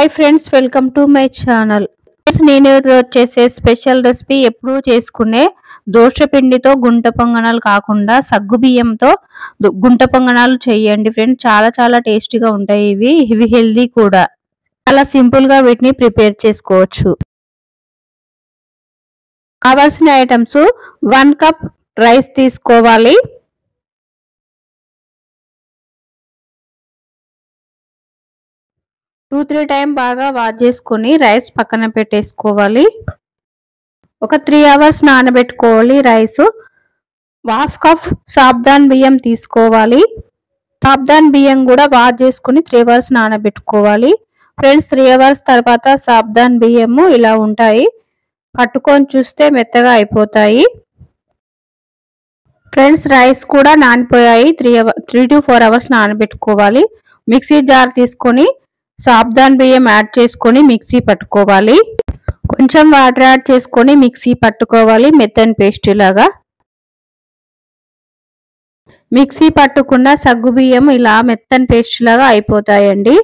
Hi friends, welcome to my channel. నేను ఈరోజు చేసే స్పెషల్ రెసిపీ ఎప్పుడూ చేసుకునే దోశ పిండితో గుంట పొంగనాలు కాకుండా సగ్గు బియ్యంతో గుంట పొంగనాలు చేయండి ఫ్రెండ్స్. చాలా చాలా టేస్టీగా ఉంటాయి. ఇవి హెల్దీ కూడా. చాలా సింపుల్గా వీటిని ప్రిపేర్ చేసుకోవచ్చు. కావాల్సిన ఐటమ్స్ 1 కప్ రైస్ తీసుకోవాలి. 2-3 టైం బాగా వాష్ చేసుకొని రైస్ పక్కన పెట్టేసుకోవాలి. ఒక 3 అవర్స్ నానబెట్టుకోవాలి రైస్. 1/2 కప్ సాబ్దాన్ బియ్యం తీసుకోవాలి. సాబ్దాన్ బియ్యం కూడా వాష్ చేసుకుని 3 అవర్స్ నానబెట్టుకోవాలి. ఫ్రెండ్స్, 3 అవర్స్ తర్వాత సాబ్దాన్ బియ్యము ఇలా ఉంటాయి. పట్టుకొని చూస్తే మెత్తగా అయిపోతాయి. ఫ్రెండ్స్, రైస్ కూడా నానిపోయాయి. 3 to 4 అవర్స్ నానబెట్టుకోవాలి. మిక్సీ జార్ తీసుకొని సాబ్దాన్ బియ్యం యాడ్ చేసుకొని మిక్సీ పట్టుకోవాలి. కొంచెం వాటర్ యాడ్ చేసుకొని మిక్సీ పట్టుకోవాలి, మెత్తని పేస్ట్ లాగా. మిక్సీ పట్టుకున్న సగ్గు బియ్యం ఇలా మెత్తని పేస్ట్ లాగా అయిపోతాయండి.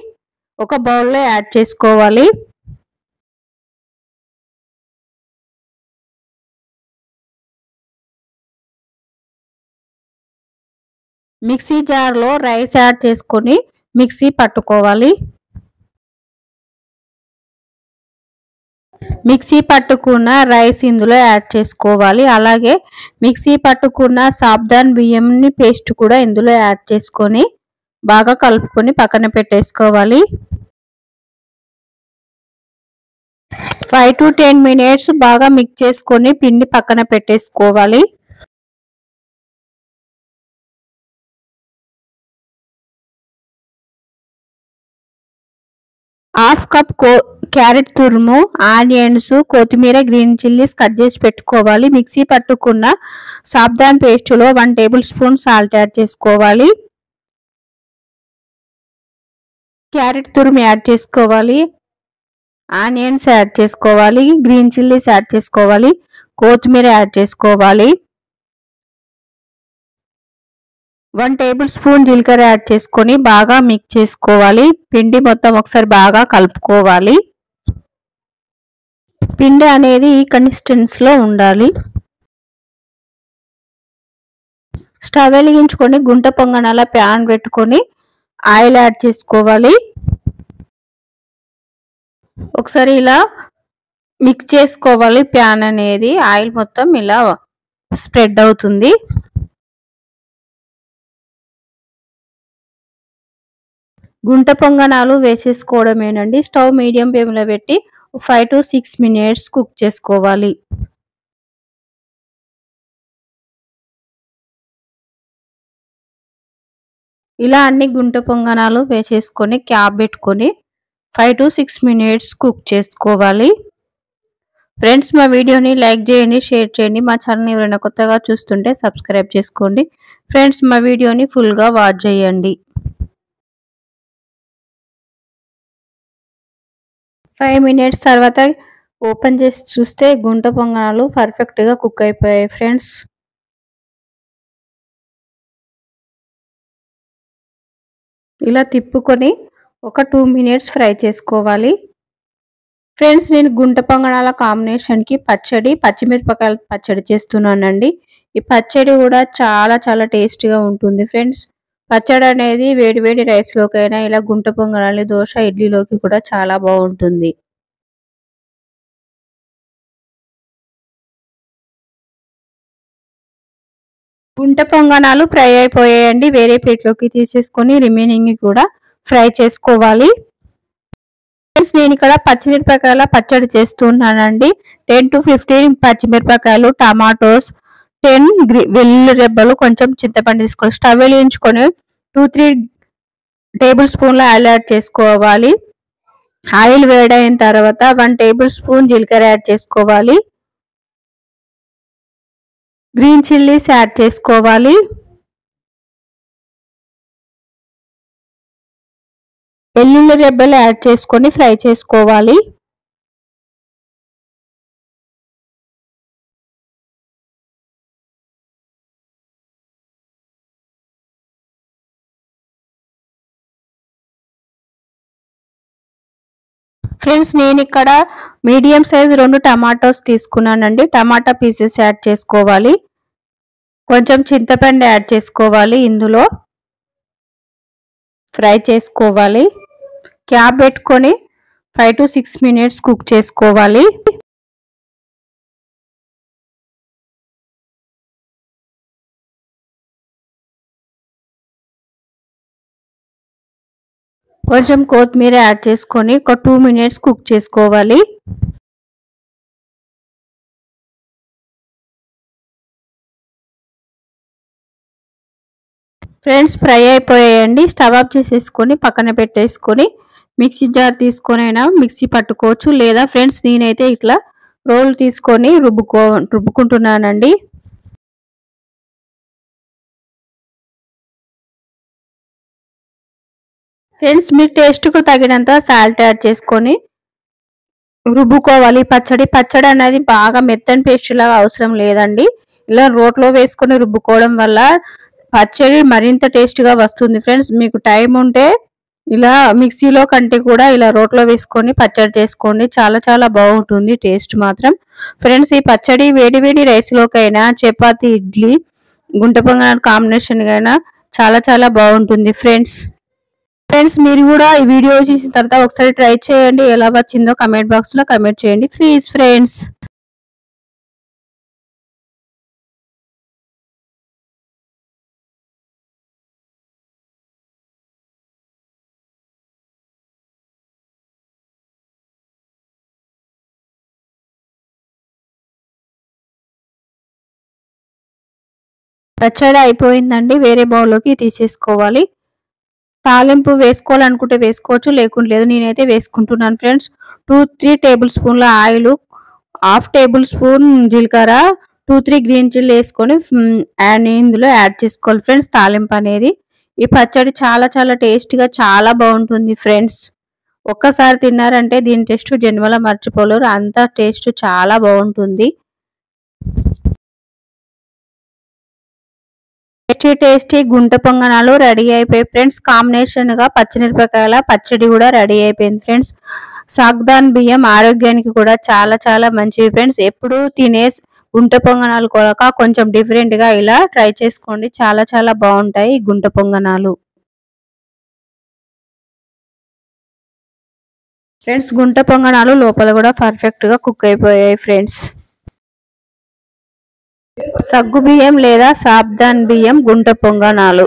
ఒక బౌల్లో యాడ్ చేసుకోవాలి. మిక్సీ జార్లో రైస్ యాడ్ చేసుకొని మిక్సీ పట్టుకోవాలి. మిక్సీ పట్టుకున్న రైస్ ఇందులో యాడ్ చేసుకోవాలి. అలాగే మిక్సీ పట్టుకున్న సాబ్దాన్ బియ్యంని పేస్ట్ కూడా ఇందులో యాడ్ చేసుకొని బాగా కలుపుకొని పక్కన పెట్టేసుకోవాలి. 5 to 10 మినిట్స్ బాగా మిక్స్ చేసుకొని పిండి పక్కన పెట్టేసుకోవాలి. హాఫ్ కప్ క్యారెట్ తురుము, ఆనియన్స్, కొత్తిమీర, గ్రీన్ చిల్లీస్ కట్ చేసి పెట్టుకోవాలి. మిక్సీ పట్టుకున్న సాబ్దాన్ పేస్టులో 1 టేబుల్ స్పూన్ సాల్ట్ యాడ్ చేసుకోవాలి. క్యారెట్ తురుము యాడ్ చేసుకోవాలి. ఆనియన్స్ యాడ్ చేసుకోవాలి. గ్రీన్ చిల్లీస్ యాడ్ చేసుకోవాలి. కొత్తిమీర యాడ్ చేసుకోవాలి. 1 టేబుల్ స్పూన్ జీలకర్ర యాడ్ చేసుకొని బాగా మిక్స్ చేసుకోవాలి. పిండి మొత్తం ఒకసారి బాగా కలుపుకోవాలి. పిండి అనేది ఈ కన్సిస్టెన్సీలో ఉండాలి. స్టవ్ వెలిగించుకొని గుంట పొంగనాల ప్యాన్ పెట్టుకొని ఆయిల్ యాడ్ చేసుకోవాలి. ఒకసారి ఇలా మిక్స్ చేసుకోవాలి. ప్యాన్ అనేది ఆయిల్ మొత్తం ఇలా స్ప్రెడ్ అవుతుంది. గుంట పొంగనాలు వేసేసుకోవడమేనండి. స్టవ్ మీడియం ఫ్లేమ్లో పెట్టి 5 to 6 మినిట్స్ కుక్ చేసుకోవాలి. ఇలా అన్ని గుంట పొంగనాలు వేసేసుకొని క్యాప్ పెట్టుకొని 5 to 6 మినిట్స్ కుక్ చేసుకోవాలి. ఫ్రెండ్స్, మా వీడియోని లైక్ చేయండి, షేర్ చేయండి. మా ఛానల్ ఎవరైనా కొత్తగా చూస్తుంటే సబ్స్క్రైబ్ చేసుకోండి. ఫ్రెండ్స్, మా వీడియోని ఫుల్గా వాచ్ చేయండి. 5 మినిట్స్ తర్వాత ఓపెన్ చేసి చూస్తే గుంట పొంగనాలు పర్ఫెక్ట్గా కుక్ అయిపోయాయి ఫ్రెండ్స్. ఇలా తిప్పుకొని ఒక 2 మినిట్స్ ఫ్రై చేసుకోవాలి. ఫ్రెండ్స్, నేను గుంట పొంగనాల కాంబినేషన్కి పచ్చిమిరపకాయల పచ్చడి చేస్తున్నానండి. ఈ పచ్చడి కూడా చాలా చాలా టేస్టీగా ఉంటుంది ఫ్రెండ్స్. పచ్చడి అనేది వేడి వేడి రైస్లోకైనా, ఇలా గుంట పొంగనాలు దోశ, ఇడ్లీలోకి కూడా చాలా బాగుంటుంది. గుంట పొంగనాలు ఫ్రై అయిపోయాయండి. వేరే ప్లేట్లోకి తీసేసుకొని రిమైనింగ్ కూడా ఫ్రై చేసుకోవాలి. ఫ్రెండ్స్, నేను ఇక్కడ పచ్చిమిరపకాయల పచ్చడి చేస్తున్నానండి. 10 to 15 పచ్చిమిరపకాయలు, టమాటోస్, 10 వెల్లుల్లి రెబ్బలు, కొంచెం చింతపండు తీసుకోవాలి. స్టవ్ వెలిగించుకొని 2-3 టేబుల్ స్పూన్ల ఆయిల్ యాడ్ చేసుకోవాలి. ఆయిల్ వేడైన తర్వాత 1 టేబుల్ స్పూన్ జీలకర్ర యాడ్ చేసుకోవాలి. గ్రీన్ చిల్లీస్ యాడ్ చేసుకోవాలి. వెల్లుల్లి రెబ్బలు యాడ్ చేసుకొని ఫ్రై చేసుకోవాలి. ఫ్రెండ్స్ నేను ఇక్కడ మీడియం సైజ్ 2 టమాటోస్ తీసుకున్నానండి. టమాటా పీసెస్ యాడ్ చేసుకోవాలి. కొంచెం చింతపండు యాడ్ చేసుకోవాలి. ఇందులో ఫ్రై చేసుకోవాలి. క్యాప్ పెట్టుకొని 5 to 6 minutes కుక్ చేసుకోవాలి. కొంచెం కొత్తిమీర యాడ్ చేసుకొని ఒక 2 minutes కుక్ చేసుకోవాలి. ఫ్రెండ్స్ ఫ్రై అయిపోయాయండి. స్టవ్ ఆఫ్ చేసేసుకొని పక్కన పెట్టేసుకొని మిక్సీ జార్ తీసుకొని అయినా మిక్సీ పట్టుకోవచ్చు. లేదా ఫ్రెండ్స్ నేనైతే ఇట్లా రోల్ తీసుకొని రుబ్బుకుంటున్నానండి. ఫ్రెండ్స్ మీ టేస్ట్కు తగినంత సాల్ట్ యాడ్ చేసుకొని రుబ్బుకోవాలి. పచ్చడి అనేది బాగా మెత్తని పేస్ట్ లాగా అవసరం లేదండి. ఇలా రోట్లో వేసుకొని రుబ్బుకోవడం వల్ల పచ్చడి మరింత టేస్ట్గా వస్తుంది. ఫ్రెండ్స్ మీకు టైం ఉంటే ఇలా మిక్సీలో కంటే కూడా ఇలా రోట్లో వేసుకొని పచ్చడి చేసుకోండి. చాలా చాలా బాగుంటుంది టేస్ట్ మాత్రం. ఫ్రెండ్స్ ఈ పచ్చడి వేడి వేడి రైస్లోకైనా చపాతీ, ఇడ్లీ, గుంట పొంగనాలు కాంబినేషన్ అయినా చాలా చాలా బాగుంటుంది ఫ్రెండ్స్. మీరు కూడా ఈ వీడియో చూసిన తర్వాత ఒకసారి ట్రై చేయండి. ఎలా వచ్చిందో కమెంట్ బాక్స్లో కమెంట్ చేయండి ప్లీజ్ ఫ్రెండ్స్. పచ్చడి అయిపోయిందండి. వేరే బౌల్లోకి తీసేసుకోవాలి. తాలింపు వేసుకోవాలనుకుంటే వేసుకోవచ్చు, లేకుంటే లేదు. నేనైతే వేసుకుంటున్నాను ఫ్రెండ్స్. 2-3 టేబుల్ స్పూన్ల ఆయిల్, 1/2 టేబుల్ స్పూన్ జీలకర్ర, 2-3 గ్రీన్ చిల్లీ వేసుకొని ఇందులో యాడ్ చేసుకోవాలి ఫ్రెండ్స్ తాలింపు అనేది. ఈ పచ్చడి చాలా చాలా టేస్టీగా చాలా బాగుంటుంది ఫ్రెండ్స్. ఒక్కసారి తిన్నారంటే దీని టేస్ట్ జన్మల మర్చిపోలేరు. అంత టేస్ట్ చాలా బాగుంటుంది. టేస్టీ గుంట పొంగనాలు రెడీ అయిపోయి ఫ్రెండ్స్. కాంబినేషన్ గా పచ్చిమిరపకాయల పచ్చడి కూడా రెడీ అయిపోయింది ఫ్రెండ్స్. సాగ్దాన్ బియ్యం ఆరోగ్యానికి కూడా చాలా చాలా మంచిది ఫ్రెండ్స్. ఎప్పుడు తినే గుంట పొంగనాలు కొరక కొంచెం డిఫరెంట్ గా ఇలా ట్రై చేసుకోండి. చాలా చాలా బాగుంటాయి ఈ గుంట పొంగనాలు ఫ్రెండ్స్. గుంట పొంగనాలు లోపల కూడా పర్ఫెక్ట్ గా కుక్ అయిపోయాయి ఫ్రెండ్స్. సగ్గు బియ్యం లేదా సాబ్దాన్ బియ్యం గుంట పొంగనాలు.